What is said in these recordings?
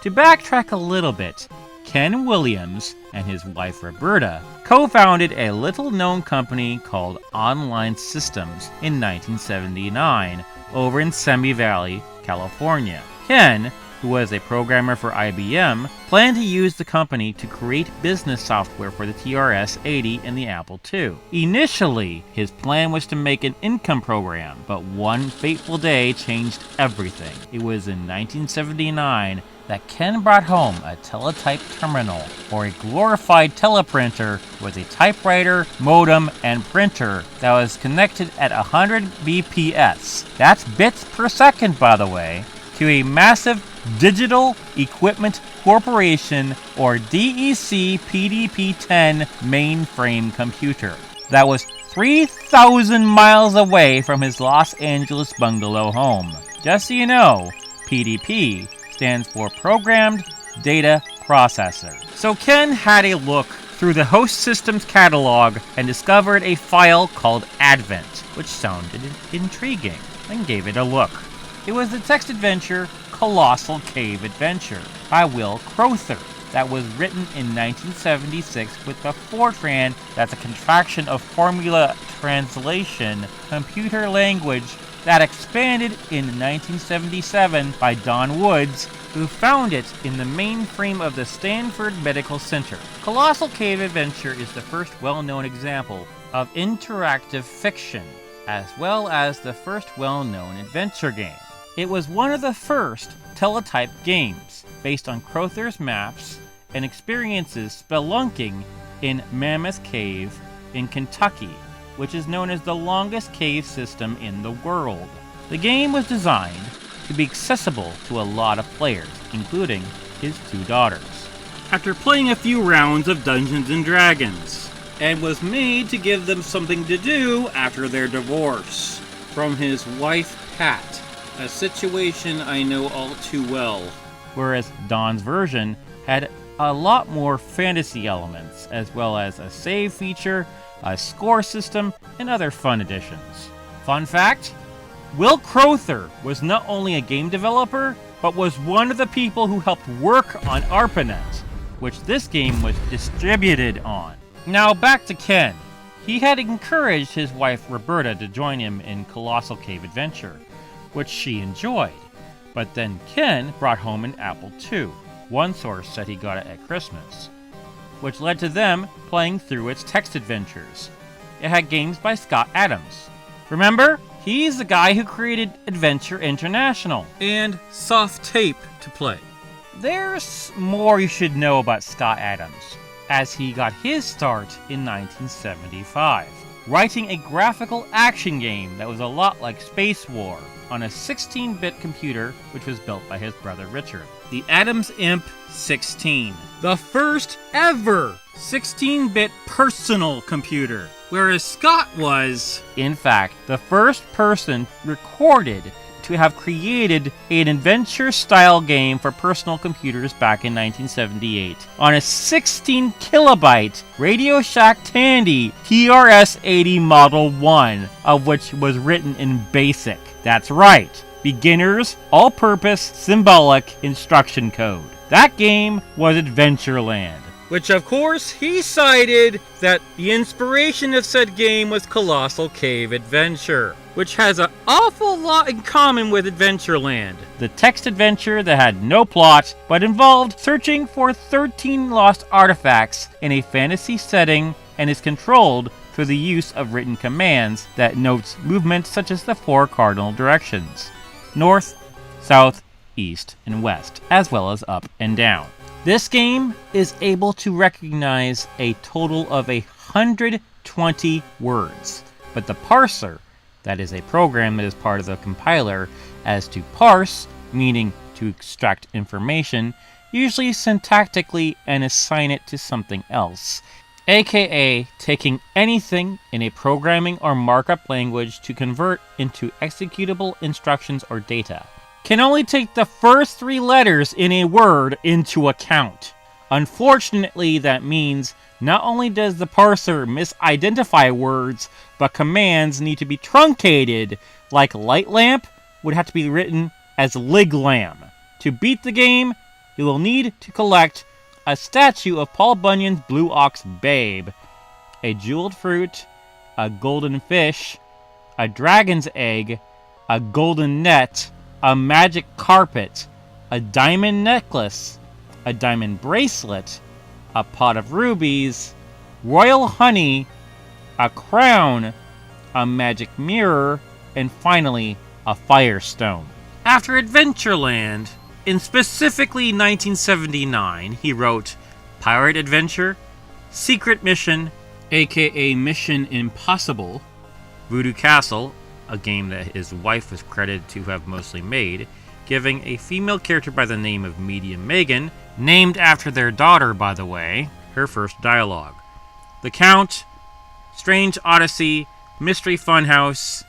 To backtrack a little bit, Ken Williams and his wife Roberta co-founded a little-known company called Online Systems in 1979 over in Semi Valley, California. Ken, who was a programmer for IBM, planned to use the company to create business software for the TRS-80 and the Apple II. Initially, his plan was to make an income program, but one fateful day changed everything. It was in 1979 that Ken brought home a teletype terminal, or a glorified teleprinter with a typewriter, modem, and printer that was connected at 100 BPS. That's bits per second, by the way, to a massive Digital Equipment Corporation, or DEC PDP-10 mainframe computer that was 3,000 miles away from his Los Angeles bungalow home. Just so you know, PDP stands for Programmed Data Processor. So Ken had a look through the host system's catalog and discovered a file called Advent, which sounded intriguing, and gave it a look. It was the text adventure Colossal Cave Adventure by Will Crowther that was written in 1976 with the Fortran, that's a contraction of Formula Translation, computer language that expanded in 1977 by Don Woods, who found it in the mainframe of the Stanford Medical Center. Colossal Cave Adventure is the first well-known example of interactive fiction, as well as the first well-known adventure game. It was one of the first teletype games, based on Crowther's maps and experiences spelunking in Mammoth Cave in Kentucky, which is known as the longest cave system in the world. The game was designed to be accessible to a lot of players, including his two daughters. After playing a few rounds of Dungeons & Dragons, and was made to give them something to do after their divorce from his wife Pat, a situation I know all too well. Whereas Don's version had a lot more fantasy elements, as well as a save feature, a score system, and other fun additions. Fun fact, Will Crowther was not only a game developer, but was one of the people who helped work on ARPANET, which this game was distributed on. Now back to Ken. He had encouraged his wife Roberta to join him in Colossal Cave Adventure, which she enjoyed. But then Ken brought home an Apple II. One source said he got it at Christmas, which led to them playing through its text adventures. It had games by Scott Adams. Remember? He's the guy who created Adventure International and Soft Tape to play. There's more you should know about Scott Adams, as he got his start in 1975, writing a graphical action game that was a lot like Space War on a 16-bit computer which was built by his brother Richard. The Adams Imp 16, the first ever 16-bit personal computer, whereas Scott was, in fact, the first person recorded to have created an adventure-style game for personal computers back in 1978 on a 16-kilobyte Radio Shack Tandy TRS-80 Model 1, of which was written in BASIC. That's right, beginner's, all-purpose, symbolic instruction code. That game was Adventureland, which of course he cited that the inspiration of said game was Colossal Cave Adventure, which has an awful lot in common with Adventureland. The text adventure that had no plot, but involved searching for 13 lost artifacts in a fantasy setting and is controlled through the use of written commands that notes movement such as the 4 cardinal directions: north, south, east, and west, as well as up and down. This game is able to recognize a total of 120 words, but the parser, that is a program that is part of the compiler, as to parse, meaning to extract information, usually syntactically and assign it to something else, aka taking anything in a programming or markup language to convert into executable instructions or data, can only take the first 3 letters in a word into account. Unfortunately, that means not only does the parser misidentify words, but commands need to be truncated, like light lamp would have to be written as lig lamp. To beat the game, you will need to collect a statue of Paul Bunyan's Blue Ox Babe, a jeweled fruit, a golden fish, a dragon's egg, a golden net, a magic carpet, a diamond necklace, a diamond bracelet, a pot of rubies, royal honey, a crown, a magic mirror, and finally, a firestone. After Adventureland, in specifically 1979, he wrote Pirate Adventure, Secret Mission, aka Mission Impossible, Voodoo Castle, a game that his wife was credited to have mostly made, giving a female character by the name of Medium Megan, named after their daughter, by the way, her first dialogue. The Count, Strange Odyssey, Mystery Funhouse,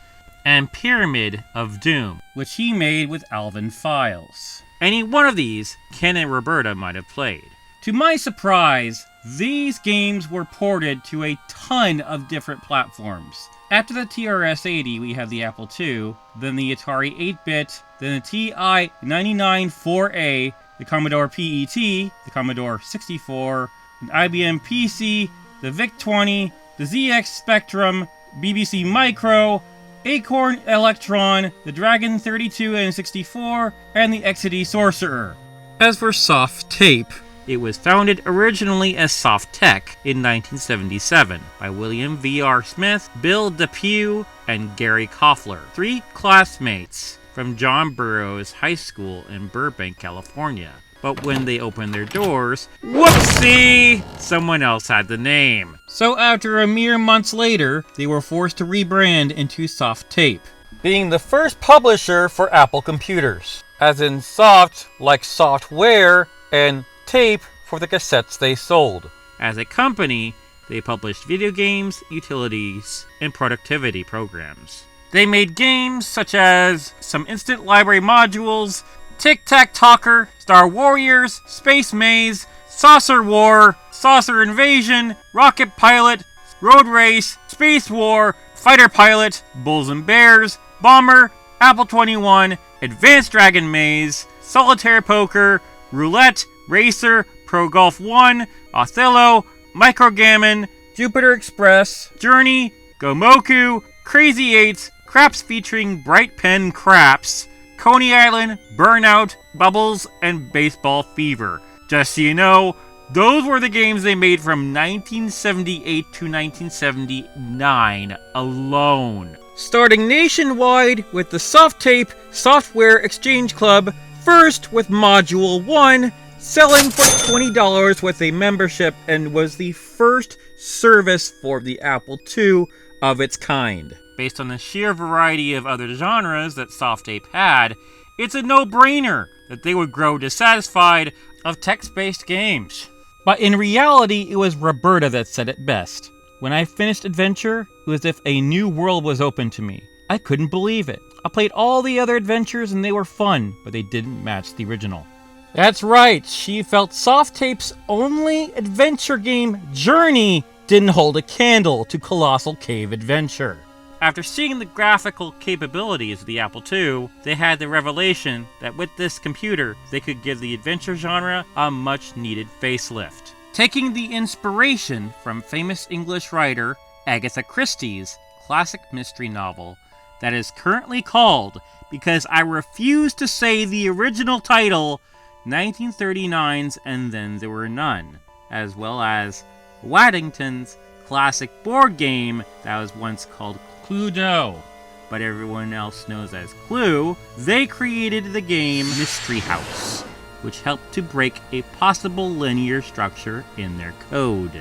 and Pyramid of Doom, which he made with Alvin Files. Any one of these, Ken and Roberta might have played. To my surprise, these games were ported to a ton of different platforms. After the TRS-80, we have the Apple II, then the Atari 8-bit, then the TI-99-4A, the Commodore PET, the Commodore 64, an IBM PC, the VIC-20, the ZX Spectrum, BBC Micro, Acorn Electron, the Dragon 32 and 64, and the Exidy Sorcerer. As for Soft Tape, it was founded originally as Soft Tech in 1977 by William V.R. Smith, Bill DePue, and Gary Koffler, 3 classmates from John Burroughs High School in Burbank, California. But when they opened their doors, whoopsie! Someone else had the name. So after a mere months later, they were forced to rebrand into Soft Tape, being the first publisher for Apple computers. As in soft, like software, and tape for the cassettes they sold. As a company, they published video games, utilities, and productivity programs. They made games such as some instant library modules, Tic-Tac-Talker, Star Warriors, Space Maze, Saucer War, Saucer Invasion, Rocket Pilot, Road Race, Space War, Fighter Pilot, Bulls and Bears, Bomber, Apple 21, Advanced Dragon Maze, Solitaire Poker, Roulette, Racer, Pro Golf 1, Othello, Microgammon, Jupiter Express, Journey, Gomoku, Crazy 8s, Craps featuring Bright Pen Craps, Coney Island, Burnout, Bubbles, and Baseball Fever. Just so you know, those were the games they made from 1978 to 1979 alone. Starting nationwide with the Soft Tape Software Exchange Club, first with Module 1, selling for $20 with a membership, and was the first service for the Apple II of its kind. Based on the sheer variety of other genres that Soft Tape had, it's a no-brainer that they would grow dissatisfied of text-based games. But in reality, it was Roberta that said it best. When I finished Adventure, it was as if a new world was open to me. I couldn't believe it. I played all the other adventures and they were fun, but they didn't match the original. That's right, she felt Soft Tape's only adventure game, Journey, didn't hold a candle to Colossal Cave Adventure. After seeing the graphical capabilities of the Apple II, they had the revelation that with this computer, they could give the adventure genre a much-needed facelift. Taking the inspiration from famous English writer Agatha Christie's classic mystery novel that is currently called, because I refuse to say the original title, 1939's And Then There Were None, as well as Waddington's classic board game that was once called Cluedo, but everyone else knows as Clue. They created the game Mystery House, which helped to break a possible linear structure in their code.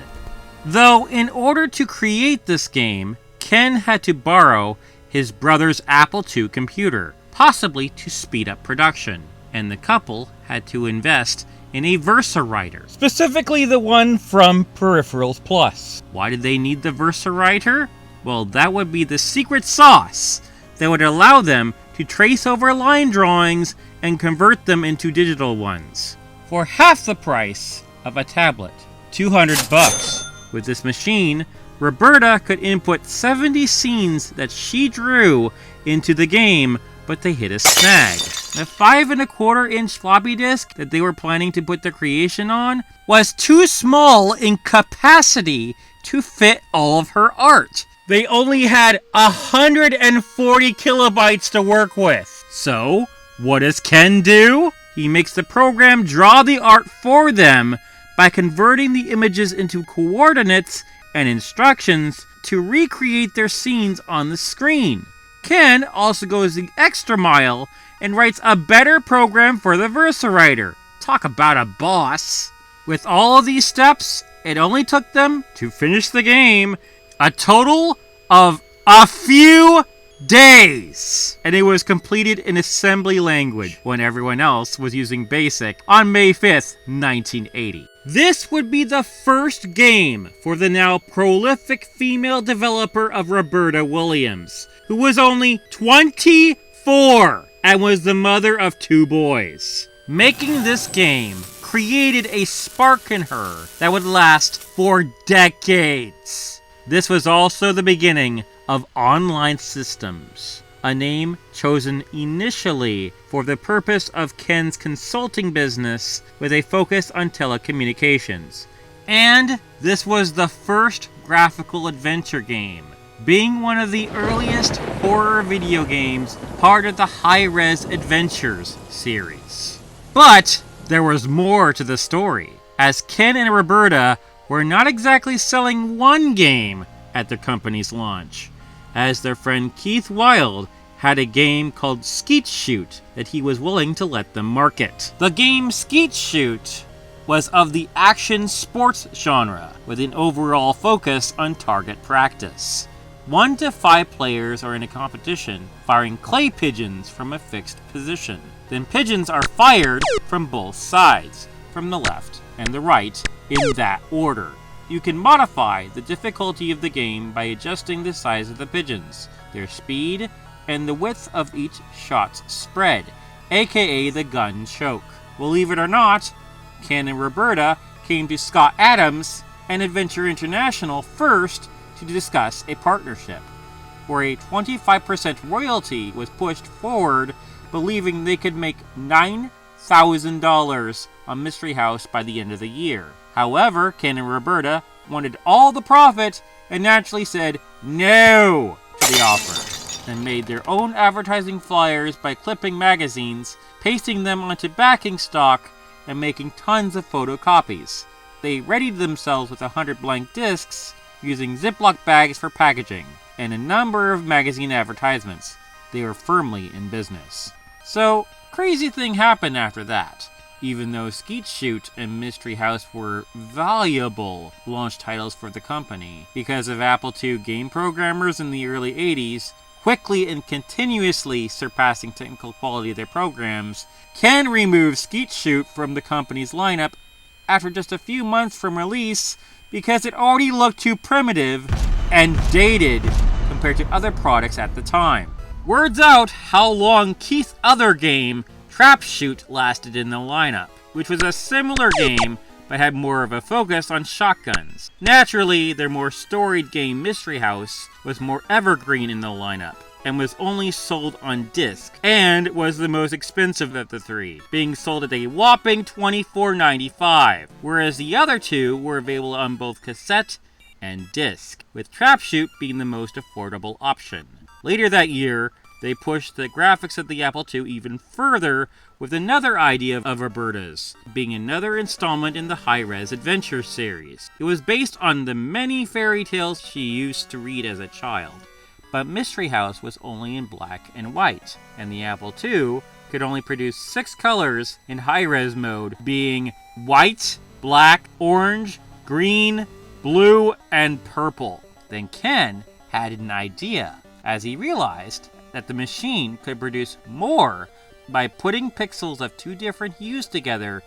Though, in order to create this game, Ken had to borrow his brother's Apple II computer, possibly to speed up production, and the couple had to invest in a Versa writer, specifically the one from Peripherals Plus. Why did they need the Versa writer? Well, that would be the secret sauce that would allow them to trace over line drawings and convert them into digital ones for half the price of a tablet, $200. With this machine, Roberta could input 70 scenes that she drew into the game, but they hit a snag. The 5¼ inch floppy disk that they were planning to put their creation on was too small in capacity to fit all of her art. They only had 140 kilobytes to work with. So, what does Ken do? He makes the program draw the art for them by converting the images into coordinates and instructions to recreate their scenes on the screen. Ken also goes the extra mile and writes a better program for the VersaWriter. Talk about a boss. With all of these steps, it only took them, to finish the game, a total of a few days. And it was completed in assembly language when everyone else was using BASIC on May 5th, 1980. This would be the first game for the now prolific female developer of Roberta Williams, who was only 24 and was the mother of 2 boys. Making this game created a spark in her that would last for decades. This was also the beginning of Online Systems, a name chosen initially for the purpose of Ken's consulting business with a focus on telecommunications. And this was the first graphical adventure game, being one of the earliest horror video games part of the High-Res Adventures series. But there was more to the story, as Ken and Roberta were not exactly selling one game at their company's launch, as their friend Keith Wilde had a game called Skeet Shoot that he was willing to let them market. The game Skeet Shoot was of the action sports genre, with an overall focus on target practice. 1 to 5 players are in a competition firing clay pigeons from a fixed position. Then pigeons are fired from both sides, from the left and the right, in that order. You can modify the difficulty of the game by adjusting the size of the pigeons, their speed, and the width of each shot's spread, aka the gun choke. Believe it or not, Ken and Roberta came to Scott Adams and Adventure International first to discuss a partnership, where a 25% royalty was pushed forward, believing they could make $9,000 on Mystery House by the end of the year. However, Ken and Roberta wanted all the profit and naturally said no to the offer, and made their own advertising flyers by clipping magazines, pasting them onto backing stock, and making tons of photocopies. They readied themselves with 100 blank discs, using Ziploc bags for packaging, and a number of magazine advertisements. They were firmly in business. So, crazy thing happened after that. Even though Skeet Shoot and Mystery House were valuable launch titles for the company, because of Apple II game programmers in the early 80s, quickly and continuously surpassing technical quality of their programs, Ken removed Skeet Shoot from the company's lineup after just a few months from release because it already looked too primitive and dated compared to other products at the time. Word's out how long Keith's other game, Trap Shoot, lasted in the lineup, which was a similar game but had more of a focus on shotguns. Naturally, their more storied game Mystery House was more evergreen in the lineup, and was only sold on disc, and was the most expensive of the three, being sold at a whopping $24.95, whereas the other two were available on both cassette and disc, with Trap Shoot being the most affordable option. Later that year, they pushed the graphics of the Apple II even further with another idea of Roberta's, being another installment in the High-Res Adventure series. It was based on the many fairy tales she used to read as a child, but Mystery House was only in black and white, and the Apple II could only produce 6 colors in high-res mode, being white, black, orange, green, blue, and purple. Then Ken had an idea, as he realized that the machine could produce more by putting pixels of 2 different hues together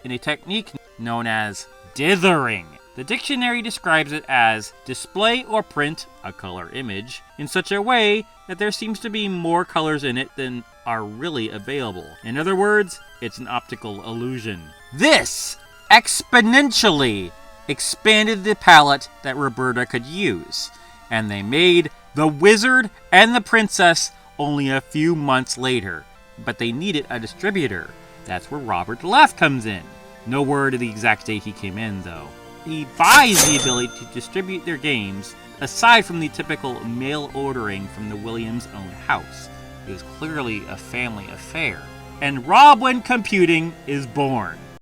in a technique known as dithering. The dictionary describes it as display or print a color image in such a way that there seems to be more colors in it than are really available. In other words, it's an optical illusion. This exponentially expanded the palette that Roberta could use, and they made The Wizard and the Princess only a few months later, but they needed a distributor. That's where Robert Left comes in. No word of the exact date he came in, though. He buys the ability to distribute their games, aside from the typical mail ordering from the Williams' own house. It was clearly a family affair. And Robwin Computing is born.